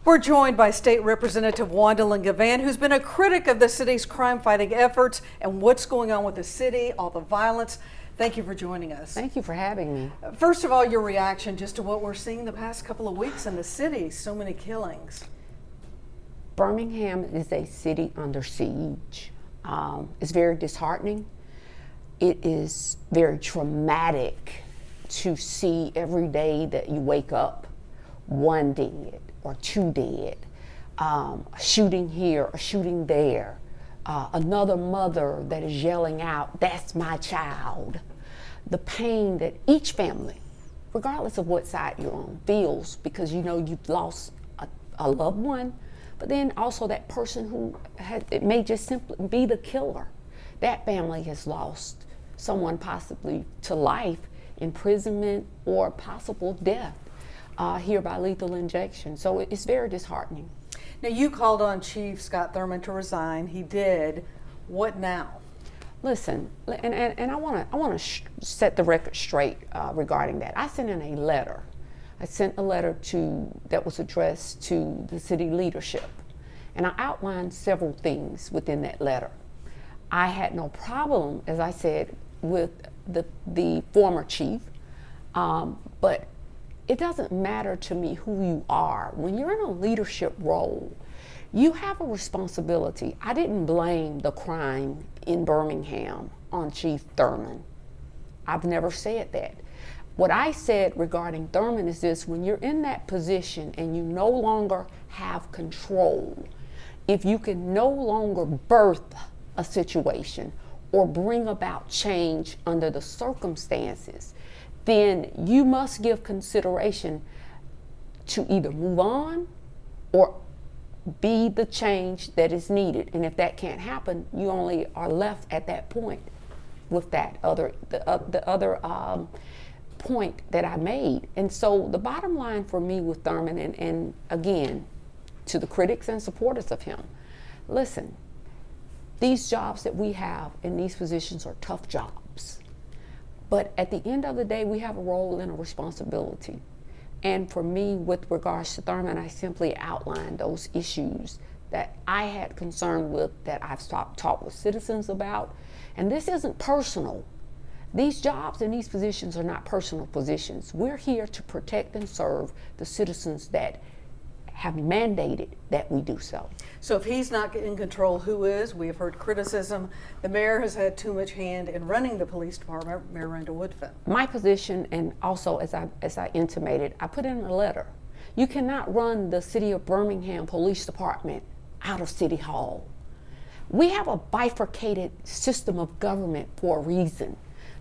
We're joined by State Representative Juandalynn Givan, who's been a critic of the city's crime-fighting efforts and what's going on with the city, all the violence. Thank you for joining us. Thank you for having me. First of all, your reaction just to what we're seeing the past couple of weeks in the city, so many killings. Birmingham is a city under siege. It's very disheartening. It is very traumatic to see every day that you wake up one dead or two dead, a shooting here, a shooting there, another mother that is yelling out, "That's my child." The pain that each family, regardless of what side you're on, feels because you know you've lost a loved one, but then also that person who it may just simply be the killer. That family has lost someone possibly to life, imprisonment, or possible death here by lethal injection. So it's very disheartening. Now, you called on Chief Scott Thurman to resign. He did. What now? Listen, and I want to set the record straight regarding that. I sent in a letter. I sent a letter that was addressed to the city leadership, and I outlined several things within that letter. I had no problem, as I said, with the former chief, but it doesn't matter to me who you are. When you're in a leadership role, you have a responsibility. I didn't blame the crime in Birmingham on Chief Thurman. I've never said that. What I said regarding Thurman is this: when you're in that position and you no longer have control, if you can no longer birth a situation or bring about change under the circumstances, then you must give consideration to either move on or be the change that is needed. And if that can't happen, you only are left at that point with the other point that I made. And so the bottom line for me with Thurman, and again, to the critics and supporters of him, listen, these jobs that we have in these positions are tough jobs. But at the end of the day, we have a role and a responsibility. And for me, with regards to Thurman, I simply outlined those issues that I had concern with, that I've talked with citizens about. And this isn't personal. These jobs and these positions are not personal positions. We're here to protect and serve the citizens that have mandated that we do so. So if he's not in control, who is? We have heard criticism. The mayor has had too much hand in running the police department, Mayor Randall Woodfin. My position, and also as I intimated, I put in a letter. You cannot run the city of Birmingham Police Department out of City Hall. We have a bifurcated system of government for a reason.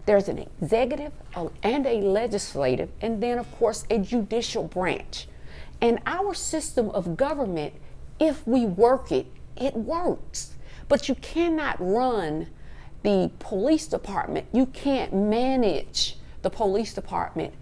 There's an executive and a legislative, and then of course a judicial branch. And our system of government, if we work it, it works. But you cannot run the police department, you can't manage the police department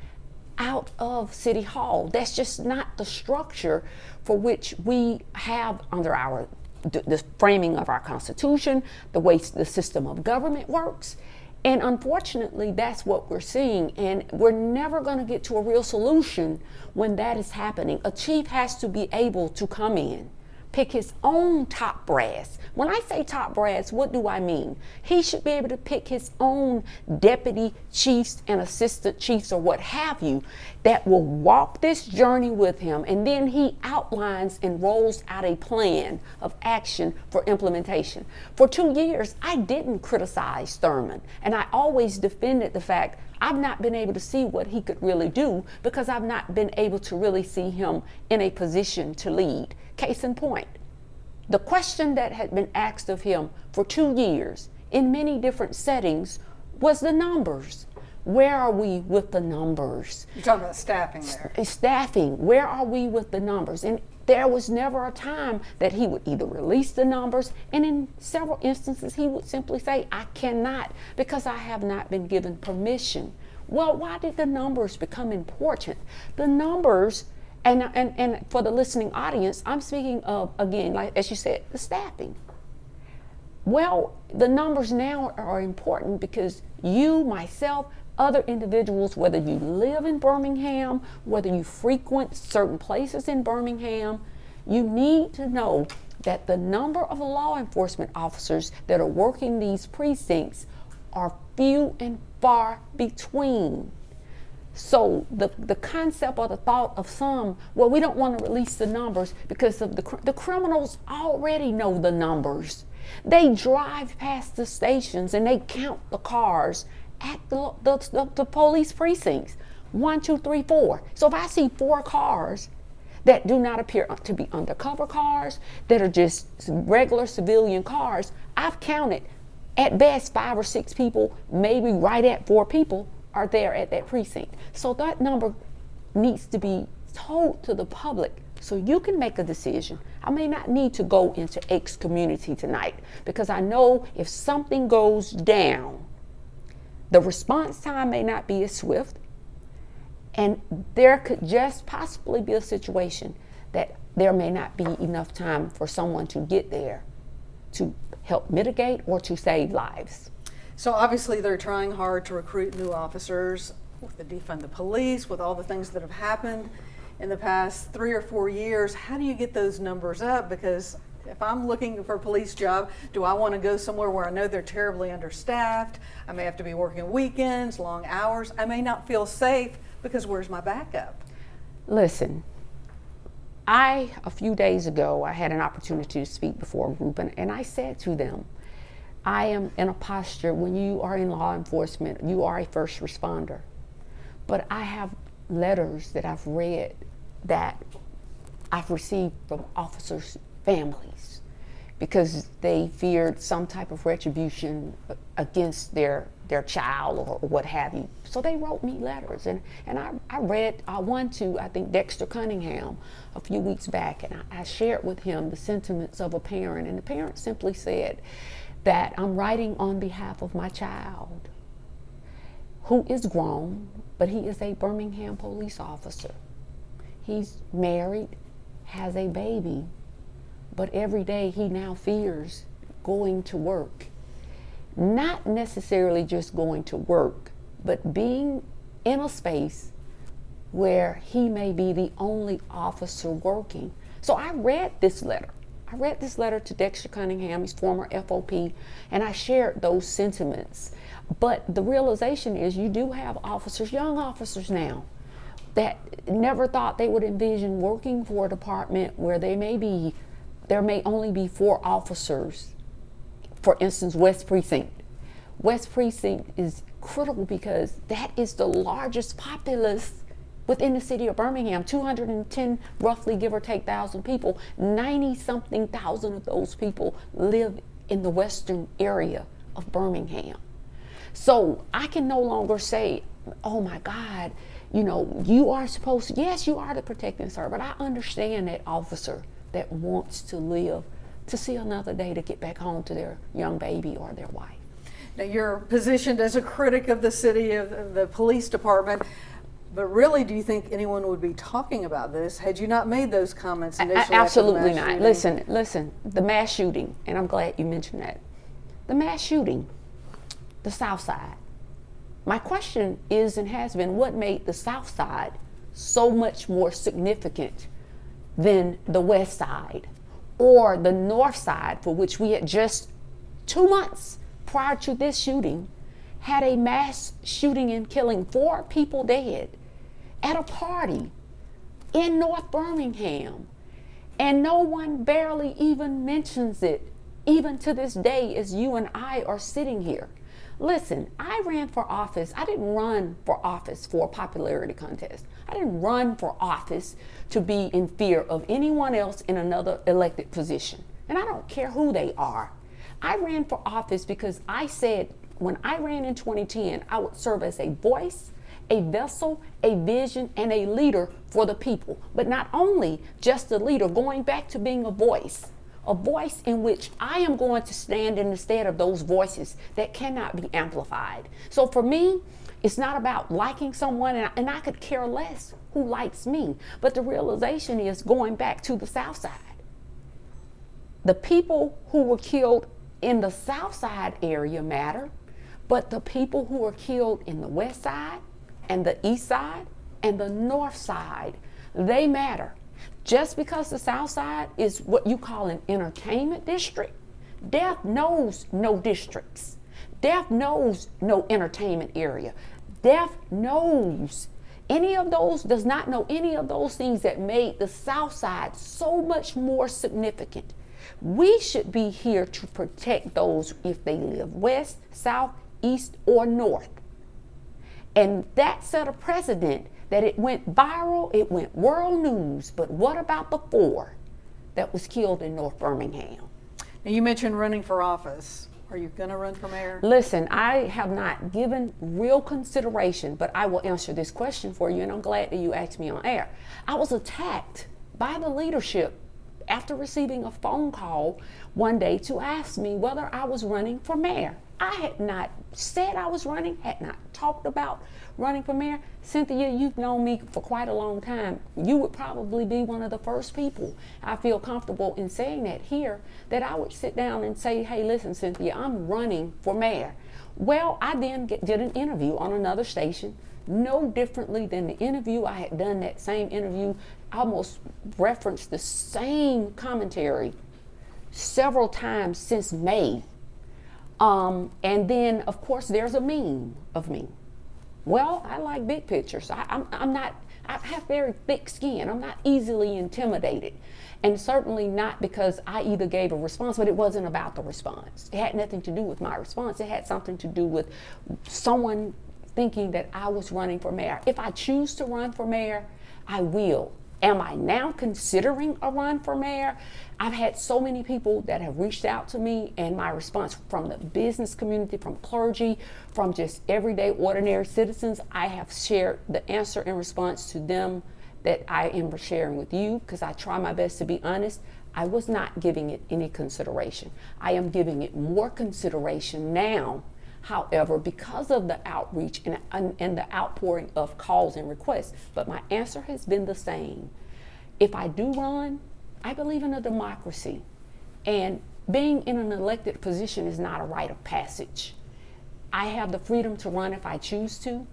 out of City Hall. That's just not the structure for which we have under the framing of our Constitution, the way the system of government works. And unfortunately, that's what we're seeing, and we're never going to get to a real solution when that is happening. A chief has to be able to come in, pick his own top brass. When I say top brass, what do I mean? He should be able to pick his own deputy chiefs and assistant chiefs or what have you that will walk this journey with him, and then he outlines and rolls out a plan of action for implementation. For 2 years, I didn't criticize Thurman, and I always defended the fact I've not been able to see what he could really do because I've not been able to really see him in a position to lead. Case in point, the question that had been asked of him for 2 years in many different settings was the numbers. Where are we with the numbers? You're talking about staffing there. Staffing, where are we with the numbers? And there was never a time that he would either release the numbers, and in several instances he would simply say, I cannot because I have not been given permission. Well, why did the numbers become important? The numbers, and for the listening audience, I'm speaking of, again, like as you said, the staffing. Well, the numbers now are important because you, myself, other individuals, whether you live in Birmingham, whether you frequent certain places in Birmingham, You need to know that the number of law enforcement officers that are working these precincts are few and far between. So the concept or the thought of some, well, we don't want to release the numbers because of the criminals already know the numbers. They drive past the stations and they count the cars at the police precincts. 1, 2, 3, 4. So if I see 4 cars that do not appear to be undercover cars, that are just regular civilian cars, I've counted at best 5 or 6 people, maybe right at 4 people are there at that precinct. So that number needs to be told to the public so you can make a decision. I may not need to go into X community tonight because I know if something goes down, the response time may not be as swift, and there could just possibly be a situation that there may not be enough time for someone to get there to help mitigate or to save lives. So obviously they're trying hard to recruit new officers with the defund the police, with all the things that have happened in the past 3 or 4 years. How do you get those numbers up? Because if I'm looking for a police job, do I want to go somewhere where I know they're terribly understaffed? I may have to be working weekends, long hours. I may not feel safe because where's my backup? Listen, a few days ago, I had an opportunity to speak before a group, and I said to them, I am in a posture, when you are in law enforcement, you are a first responder. But I have letters that I've read that I've received from officers' families because they feared some type of retribution against their child or what have you. So they wrote me letters, and I read one to, I think, Dexter Cunningham a few weeks back, and I shared with him the sentiments of a parent, and the parent simply said that I'm writing on behalf of my child, who is grown, but he is a Birmingham police officer. He's married, has a baby, but every day he now fears going to work. Not necessarily just going to work, but being in a space where he may be the only officer working. So I read this letter. I read this letter to Dexter Cunningham, his former FOP, and I shared those sentiments. But the realization is you do have officers, young officers now, that never thought they would envision working for a department where there may only be 4 officers. For instance, West Precinct. West Precinct is critical because that is the largest populace within the city of Birmingham. 210, roughly, give or take, thousand people. 90-something thousand of those people live in the western area of Birmingham. So I can no longer say, oh my God, you are supposed to, yes, you are to protect and serve, but I understand that officer that wants to live to see another day to get back home to their young baby or their wife. Now you're positioned as a critic of the city, of the police department, but really, do you think anyone would be talking about this had you not made those comments initially? Absolutely not. Listen, the mass shooting, and I'm glad you mentioned that. The mass shooting, the South Side. My question is and has been, what made the South Side so much more significant than the West Side or the North Side, for which we had just 2 months prior to this shooting had a mass shooting and killing, 4 people dead at a party in North Birmingham, and no one barely even mentions it, even to this day as you and I are sitting here. Listen, I ran for office. I didn't run for office for a popularity contest. I didn't run for office to be in fear of anyone else in another elected position. And I don't care who they are. I ran for office because I said when I ran in 2010, I would serve as a voice, a vessel, a vision, and a leader for the people. But not only just a leader, going back to being a voice in which I am going to stand in the stead of those voices that cannot be amplified. So for me, it's not about liking someone, and I could care less who likes me. But the realization is going back to the South Side. The people who were killed in the South Side area matter, but the people who were killed in the West Side and the East Side and the North Side, they matter. Just because the South Side is what you call an entertainment district, Deaf knows no districts. Deaf knows no entertainment area. Deaf knows does not know any of those things that made the South Side so much more significant. We should be here to protect those if they live west, south, east, or north. And that set a precedent that it went viral, it went world news, but what about the 4 that was killed in North Birmingham? Now, you mentioned running for office. Are you going to run for mayor? Listen, I have not given real consideration, but I will answer this question for you, and I'm glad that you asked me on air. I was attacked by the leadership after receiving a phone call one day to ask me whether I was running for mayor. I had not said I was running, had not talked about running for mayor. Cynthia, you've known me for quite a long time. You would probably be one of the first people I feel comfortable in saying that here, that I would sit down and say, hey, listen, Cynthia, I'm running for mayor. Well, I then did an interview on another station, no differently than the interview I had done. That same interview almost referenced the same commentary several times since May. And then, of course, there's a meme of me. Well, I like big pictures. I have very thick skin. I'm not easily intimidated. And certainly not because I either gave a response, but it wasn't about the response. It had nothing to do with my response. It had something to do with someone thinking that I was running for mayor. If I choose to run for mayor, I will. Am I now considering a run for mayor? I've had so many people that have reached out to me, and my response from the business community, from clergy, from just everyday ordinary citizens, I have shared the answer in response to them that I am sharing with you, because I try my best to be honest. I was not giving it any consideration. I am giving it more consideration now. However, because of the outreach and the outpouring of calls and requests, but my answer has been the same. If I do run, I believe in a democracy, and being in an elected position is not a rite of passage. I have the freedom to run if I choose to.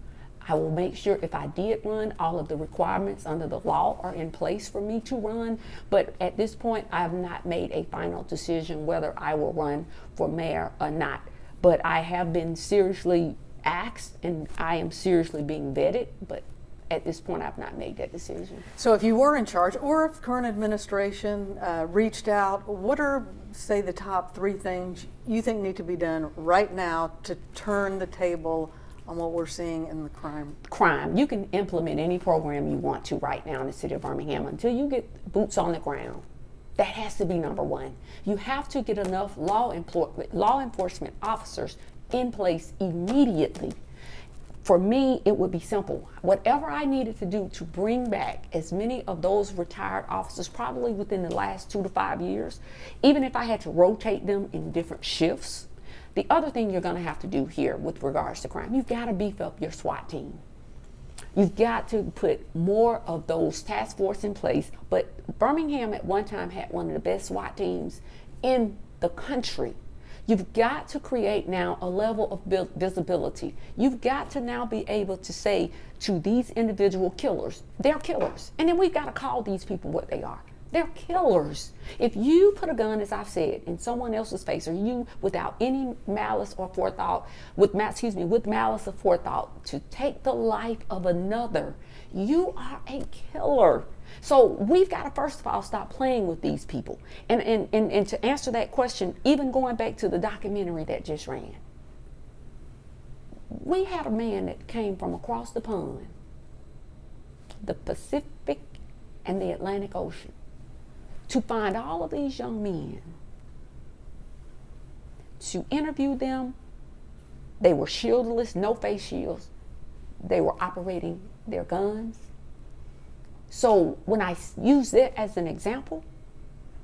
I will make sure if I did run, all of the requirements under the law are in place for me to run. But at this point, I have not made a final decision whether I will run for mayor or not. But I have been seriously asked, and I am seriously being vetted, but at this point I've not made that decision. So if you were in charge, or if current administration reached out, what are, say, the top 3 things you think need to be done right now to turn the table on what we're seeing in the crime? Crime. You can implement any program you want to right now in the city of Birmingham until you get boots on the ground. That has to be number 1. You have to get enough law enforcement officers in place immediately. For me, it would be simple. Whatever I needed to do to bring back as many of those retired officers, probably within the last 2 to 5 years, even if I had to rotate them in different shifts. The other thing you're going to have to do here with regards to crime, you've got to beef up your SWAT team. You've got to put more of those task force in place. But Birmingham at one time had one of the best SWAT teams in the country. You've got to create now a level of visibility. You've got to now be able to say to these individual killers, they're killers. And then we've got to call these people what they are. They're killers. If you put a gun, as I've said, in someone else's face, or you, without any malice or forethought, with malice or forethought, to take the life of another, you are a killer. So we've got to first of all stop playing with these people. And to answer that question, even going back to the documentary that just ran, we had a man that came from across the pond, the Pacific and the Atlantic Ocean, to find all of these young men, to interview them. They were shieldless, no face shields. They were operating their guns. So when I use that as an example,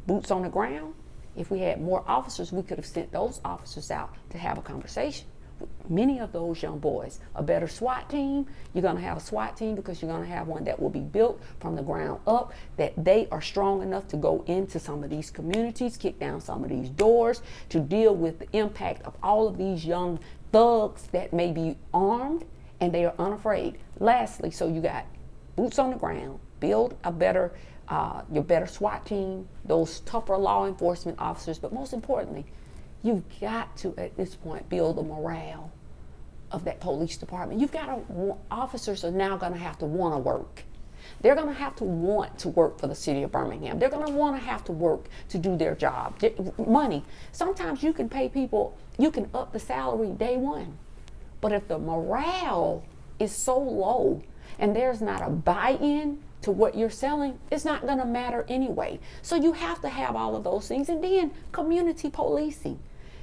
boots on the ground, if we had more officers, we could have sent those officers out to have a conversation with many of those young boys. A better SWAT team, you're going to have a SWAT team because you're going to have one that will be built from the ground up, that they are strong enough to go into some of these communities, kick down some of these doors, to deal with the impact of all of these young thugs that may be armed and they are unafraid. Lastly, so you got boots on the ground, build a better your better SWAT team, those tougher law enforcement officers, but most importantly, you've got to, at this point, build the morale of that police department. You've got to, officers are now going to have to want to work. They're going to have to want to work for the city of Birmingham. They're going to want to have to work to do their job. Money. Sometimes you can pay people, you can up the salary day one. But if the morale is so low and there's not a buy-in to what you're selling, it's not going to matter anyway. So you have to have all of those things. And then community policing.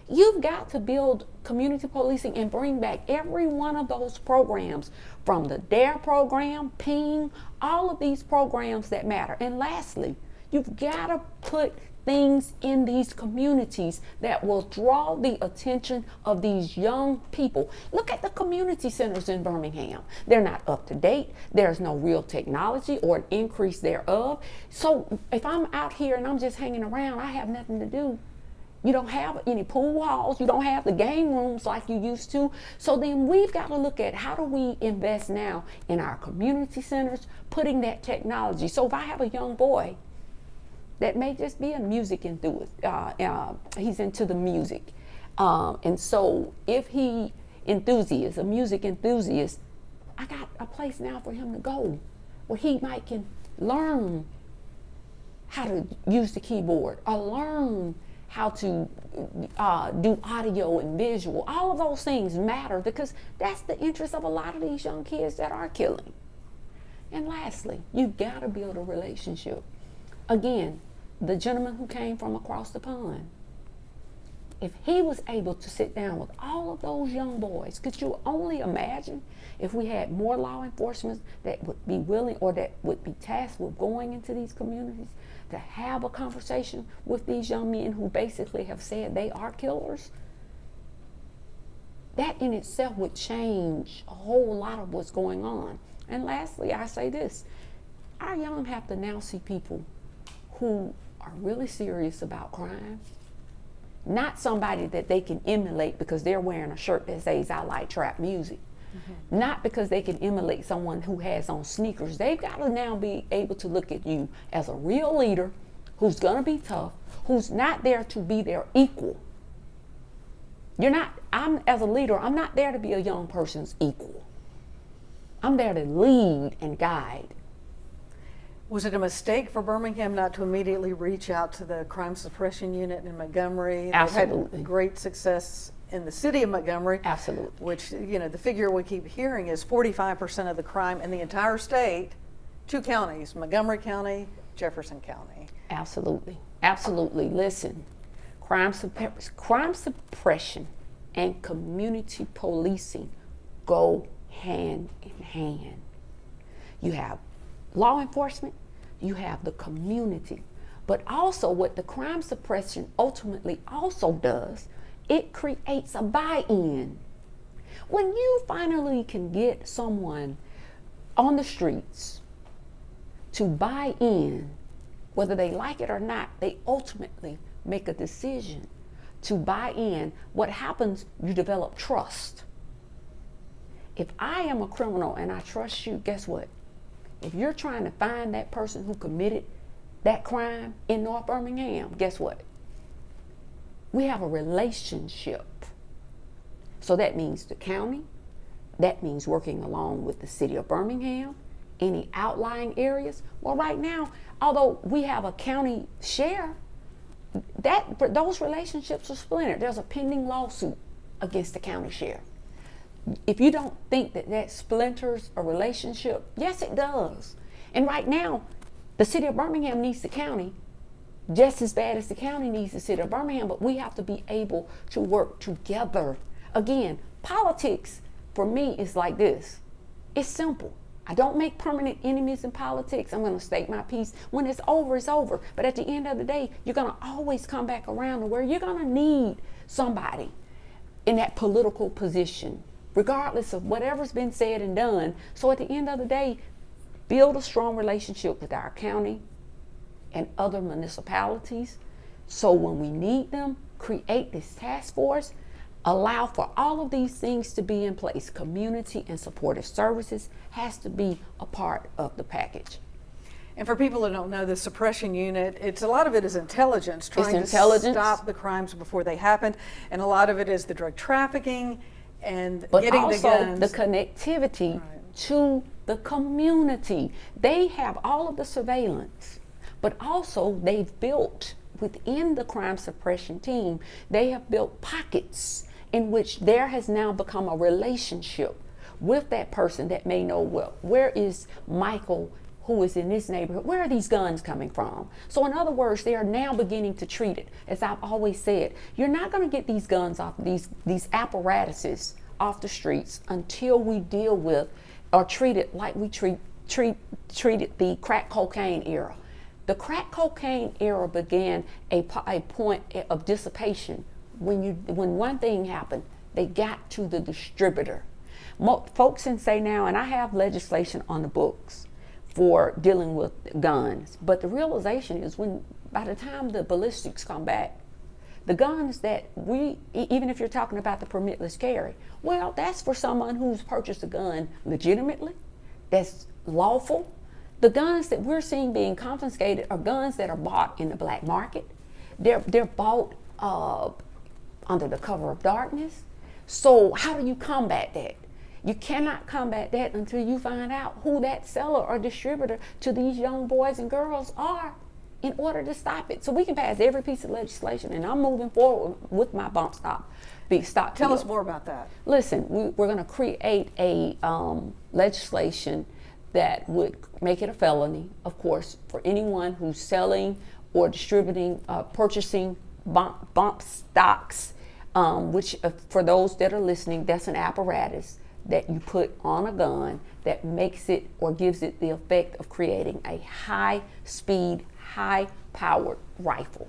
You've got to build community policing and bring back every one of those programs, from the DARE program, PING, all of these programs that matter. And lastly, you've got to put things in these communities that will draw the attention of these young people. Look at the community centers in Birmingham. They're not up to date. There's no real technology or an increase thereof. So if I'm out here and I'm just hanging around, I have nothing to do. You don't have any pool halls. You don't have the game rooms like you used to. So then we've got to look at, how do we invest now in our community centers, putting that technology. So if I have a young boy that may just be a music enthusiast, he's into the music. And so if he a music enthusiast, I got a place now for him to go where he might can learn how to use the keyboard, or learn how to do audio and visual. All of those things matter, because that's the interest of a lot of these young kids that are killing. And lastly, you've got to build a relationship. Again, the gentleman who came from across the pond, if he was able to sit down with all of those young boys, could you only imagine if we had more law enforcement that would be willing, or that would be tasked with going into these communities to have a conversation with these young men who basically have said they are killers? That in itself would change a whole lot of what's going on. And lastly, I say this: our young have to now see people who are really serious about crime, not somebody that they can emulate because they're wearing a shirt that says "I like trap music." Mm-hmm. Not because they can emulate someone who has on sneakers. They've got to now be able to look at you as a real leader who's going to be tough, who's not there to be their equal. As a leader, I'm not there to be a young person's equal. I'm there to lead and guide. Was it a mistake for Birmingham not to immediately reach out to the crime suppression unit in Montgomery? Absolutely. They've had great success in the city of Montgomery. Absolutely. Which, the figure we keep hearing is 45% of the crime in the entire state, 2 counties, Montgomery County, Jefferson County. Absolutely. Absolutely. Listen, crime suppression and community policing go hand in hand. You have law enforcement, you have the community, but also what the crime suppression ultimately also does, it creates a buy-in. When you finally can get someone on the streets to buy in, whether they like it or not, they ultimately make a decision to buy in. What happens, you develop trust. If I am a criminal and I trust you, guess what? If you're trying to find that person who committed that crime in North Birmingham, guess what? We have a relationship. So that means the county, that means working along with the city of Birmingham, any outlying areas. Well, right now, although we have a county share, those relationships are splintered. There's a pending lawsuit against the county sheriff. If you don't think that splinters a relationship, yes, it does. And right now, the city of Birmingham needs the county just as bad as the county needs the city of Birmingham, but we have to be able to work together. Again, politics for me is like this. It's simple. I don't make permanent enemies in politics. I'm going to state my piece. When it's over, it's over. But at the end of the day, you're going to always come back around to where you're going to need somebody in that political position, regardless of whatever's been said and done. So at the end of the day, build a strong relationship with our county and other municipalities. So when we need them, create this task force, allow for all of these things to be in place. Community and supportive services has to be a part of the package. And for people that don't know, the suppression unit, a lot of it is intelligence, trying to stop the crimes before they happen, and a lot of it is the drug trafficking and but getting also the guns. The connectivity to the community. They have all of the surveillance, but also they've built within the crime suppression team, they have built pockets in which there has now become a relationship with that person that may know, well, where is Michael, who is in this neighborhood? Where are these guns coming from? So in other words, they are now beginning to treat it. As I've always said, you're not going to get these guns off, these apparatuses off the streets until we deal with or treat it like we treated the crack cocaine era. The crack cocaine era began a point of dissipation. When one thing happened, they got to the distributor. Folks can say now, and I have legislation on the books for dealing with guns, but the realization is by the time the ballistics come back, the guns that even if you're talking about the permitless carry, well, that's for someone who's purchased a gun legitimately, that's lawful. The guns that we're seeing being confiscated are guns that are bought in the black market. They're bought under the cover of darkness. So how do you combat that? You cannot combat that until you find out who that seller or distributor to these young boys and girls are in order to stop it. So we can pass every piece of legislation, and I'm moving forward with my bump stop. Tell us more about that. Listen, we're going to create a legislation that would make it a felony, of course, for anyone who's selling or distributing, purchasing bump stocks, which for those that are listening, that's an apparatus that you put on a gun that makes it or gives it the effect of creating a high-speed, high-powered rifle.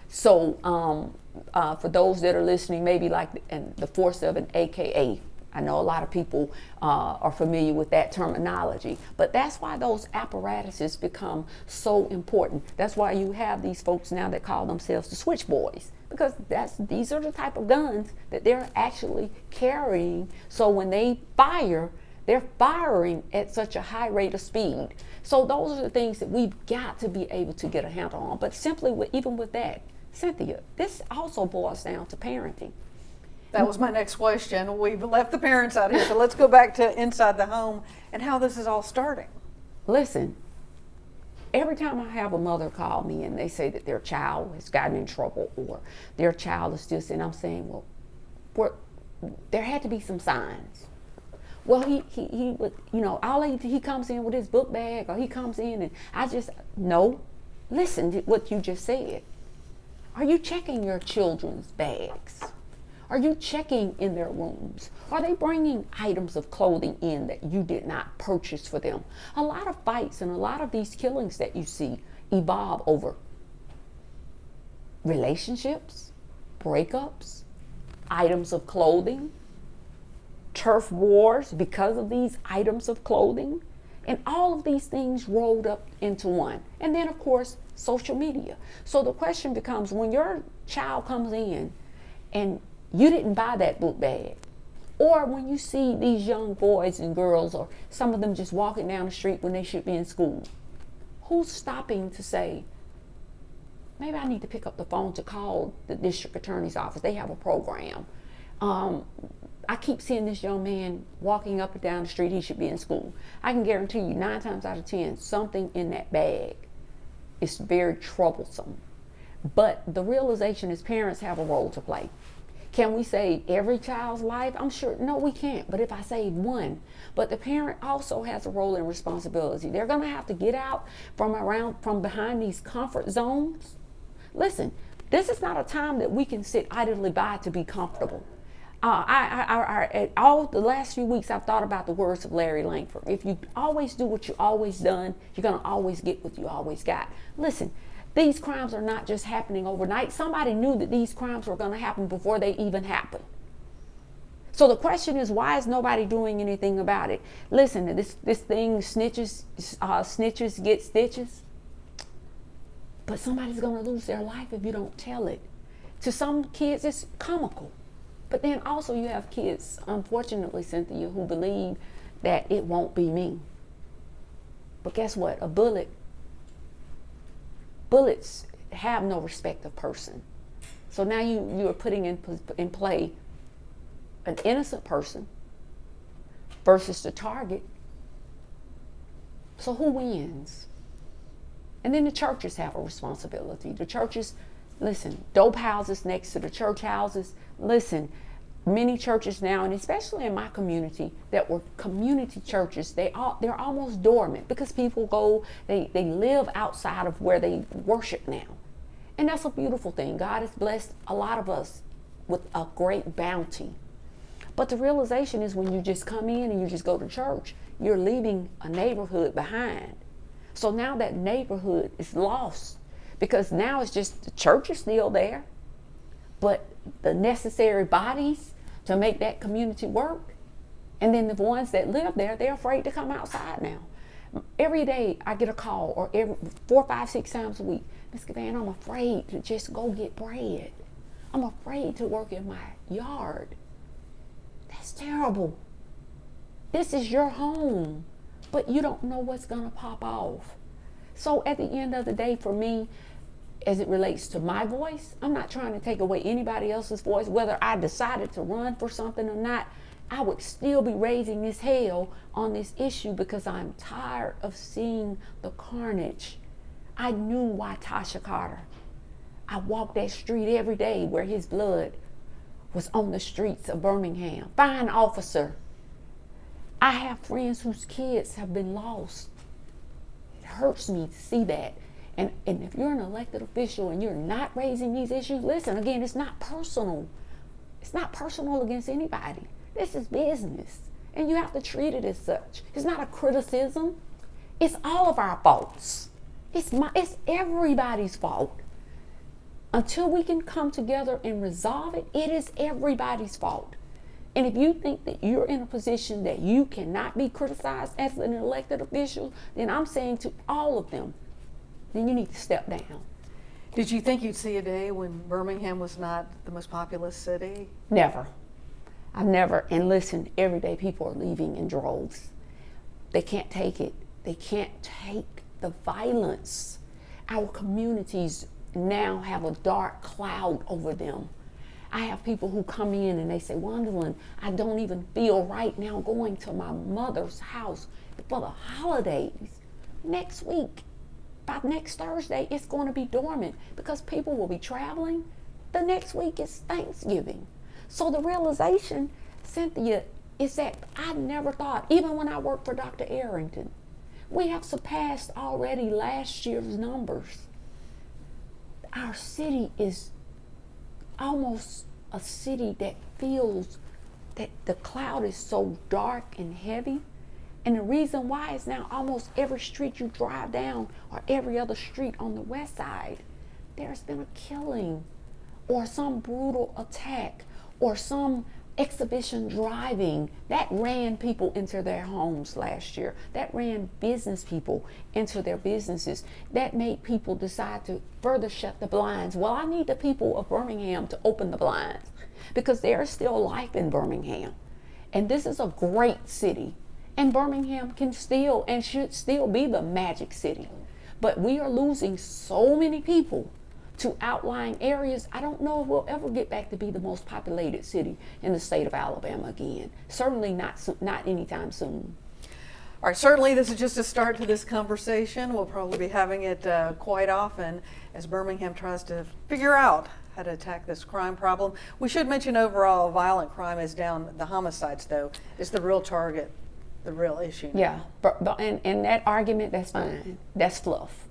So for those that are listening, maybe like the force of an AKA. I know a lot of people are familiar with that terminology, but that's why those apparatuses become so important. That's why you have these folks now that call themselves the switch boys, because these are the type of guns that they're actually carrying. So when they fire, they're firing at such a high rate of speed. So those are the things that we've got to be able to get a handle on. But simply, even with that, Cynthia, this also boils down to parenting. That was my next question. We've left the parents out here, so let's go back to inside the home and how this is all starting. Listen, every time I have a mother call me and they say that their child has gotten in trouble or their child is just, and I'm saying, well, there had to be some signs. Well, he he comes in with his book bag, or he comes in and no. Listen to what you just said. Are you checking your children's bags? Are you checking in their rooms? Are they bringing items of clothing in that you did not purchase for them? A lot of fights and a lot of these killings that you see evolve over relationships, breakups, items of clothing, turf wars because of these items of clothing, and all of these things rolled up into one. And then, of course, social media. So the question becomes, when your child comes in and you didn't buy that book bag, or when you see these young boys and girls, or some of them just walking down the street when they should be in school, who's stopping to say, maybe I need to pick up the phone to call the district attorney's office? They have a program. I keep seeing this young man walking up and down the street, he should be in school. I can guarantee you 9 times out of 10, something in that bag is very troublesome. But the realization is parents have a role to play. Can we save every child's life? I'm sure, no, we can't. But if I save one, but the parent also has a role and responsibility. They're going to have to get out from behind these comfort zones. Listen, this is not a time that we can sit idly by to be comfortable. All the last few weeks, I've thought about the words of Larry Langford. If you always do what you always done, you're going to always get what you always got. Listen, these crimes are not just happening overnight. Somebody knew that these crimes were going to happen before they even happened. So the question is, why is nobody doing anything about it? Listen, this thing, snitches get stitches. But somebody's going to lose their life if you don't tell it. To some kids, it's comical. But then also you have kids, unfortunately, Cynthia, who believe that it won't be me. But guess what? A bullet bullets have no respect of person. So now you are putting in play an innocent person versus the target. So who wins? And then the churches have a responsibility. The churches, listen, dope houses next to the church houses. Listen, many churches now, and especially in my community, that were community churches, they're almost dormant because people go, they live outside of where they worship now. And that's a beautiful thing. God has blessed a lot of us with a great bounty. But the realization is when you just come in and you just go to church, you're leaving a neighborhood behind. So now that neighborhood is lost because now it's just the church is still there, but the necessary bodies to make that community work, and then the ones that live there, they're afraid to come outside now. Every day I get a call, or every 4, 5, 6 times a week, Ms. Givan, I'm afraid to just go get bread. I'm afraid to work in my yard. That's terrible. This is your home, but you don't know what's gonna pop off. So at the end of the day, for me, as it relates to my voice, I'm not trying to take away anybody else's voice. Whether I decided to run for something or not, I would still be raising this hell on this issue because I'm tired of seeing the carnage. I knew why Tasha Carter. I walked that street every day where his blood was on the streets of Birmingham. Fine officer. I have friends whose kids have been lost. It hurts me to see that. And if you're an elected official and you're not raising these issues, listen, again, it's not personal. It's not personal against anybody. This is business. And you have to treat it as such. It's not a criticism. It's all of our faults. It's everybody's fault. Until we can come together and resolve it, it is everybody's fault. And if you think that you're in a position that you cannot be criticized as an elected official, then I'm saying to all of them, then you need to step down. Did you think you'd see a day when Birmingham was not the most populous city? Never. I've never, and listen, every day people are leaving in droves. They can't take it. They can't take the violence. Our communities now have a dark cloud over them. I have people who come in and they say, Juandalynn, I don't even feel right now going to my mother's house for the holidays. Next week, by next Thursday, it's going to be dormant because people will be traveling. The next week is Thanksgiving. So the realization, Cynthia, is that I never thought, even when I worked for Dr. Arrington, we have surpassed already last year's numbers. Our city is almost a city that feels that the cloud is so dark and heavy. And the reason why is now almost every street you drive down or every other street on the west side, there's been a killing or some brutal attack or some exhibition driving that ran people into their homes last year, that ran business people into their businesses, that made people decide to further shut the blinds. Well, I need the people of Birmingham to open the blinds because there is still life in Birmingham. And this is a great city. And Birmingham can still and should still be the magic city. But we are losing so many people to outlying areas. I don't know if we'll ever get back to be the most populated city in the state of Alabama again. Certainly not anytime soon. All right, certainly this is just a start to this conversation. We'll probably be having it quite often as Birmingham tries to figure out how to attack this crime problem. We should mention overall violent crime is down. The homicides, though, is the real target, the real issue. Yeah, and that argument, that's fine. That's fluff.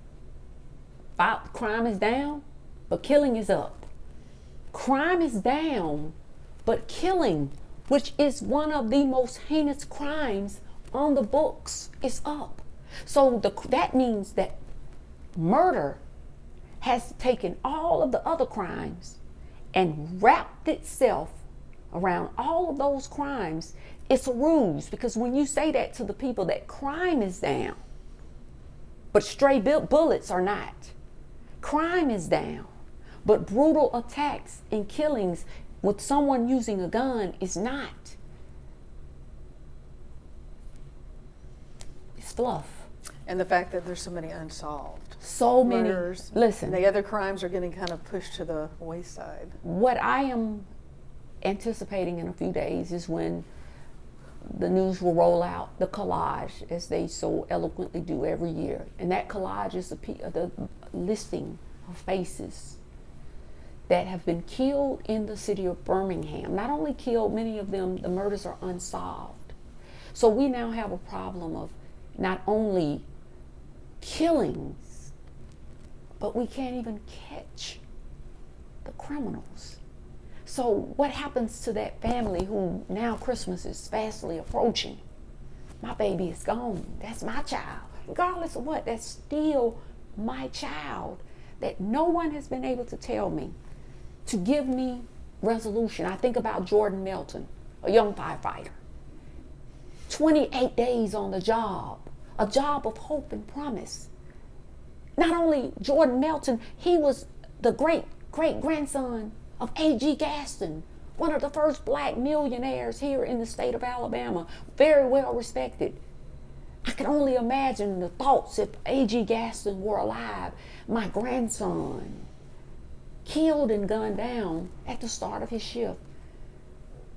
Crime is down, but killing is up. Crime is down, but killing, which is one of the most heinous crimes on the books, is up. So that means that murder has taken all of the other crimes and wrapped itself around all of those crimes. It's a ruse, because when you say that to the people that crime is down, but stray bullets are not. Crime is down, but brutal attacks and killings with someone using a gun is not. It's fluff. And the fact that there's so many unsolved. So many, murders. listen. The other crimes are getting kind of pushed to the wayside. What I am anticipating in a few days is when the news will roll out the collage, as they so eloquently do every year. And that collage is the listing of faces that have been killed in the city of Birmingham. Not only killed, many of them, the murders are unsolved. So we now have a problem of not only killings, but we can't even catch the criminals. So what happens to that family who now Christmas is fastly approaching? My baby is gone. That's my child. Regardless of what, that's still my child that no one has been able to tell me, to give me resolution. I think about Jordan Melton, a young firefighter. 28 days on the job, a job of hope and promise. Not only Jordan Melton, he was the great-grandson of A.G. Gaston, one of the first black millionaires here in the state of Alabama, very well respected. I can only imagine the thoughts if A.G. Gaston were alive. My grandson, killed and gunned down at the start of his shift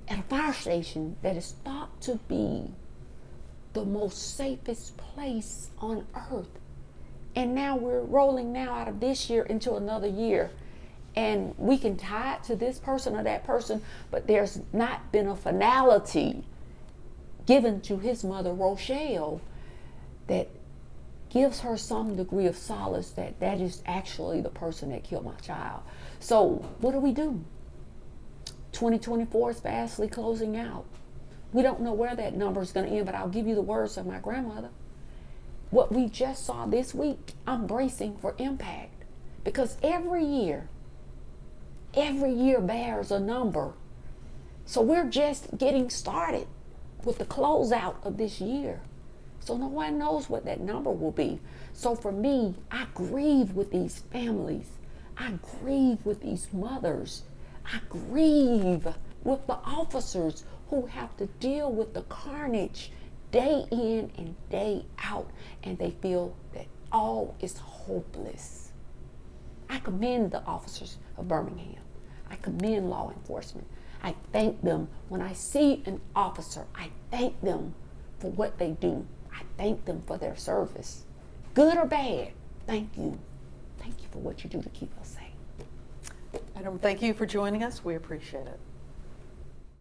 at a fire station that is thought to be the most safest place on earth. And now we're rolling now out of this year into another year. And we can tie it to this person or that person, but there's not been a finality given to his mother, Rochelle, that gives her some degree of solace that that is actually the person that killed my child. So what do? 2024 is fastly closing out. We don't know where that number is going to end, but I'll give you the words of my grandmother. What we just saw this week, I'm bracing for impact, because every year bears a number. So we're just getting started with the closeout of this year. So no one knows what that number will be. So for me, I grieve with these families. I grieve with these mothers. I grieve with the officers who have to deal with the carnage day in and day out, and they feel that all is hopeless. I commend the officers of Birmingham. I commend law enforcement. I thank them. When I see an officer, I thank them for what they do. I thank them for their service. Good or bad, thank you. Thank you for what you do to keep us safe. Adam, thank you for joining us. We appreciate it.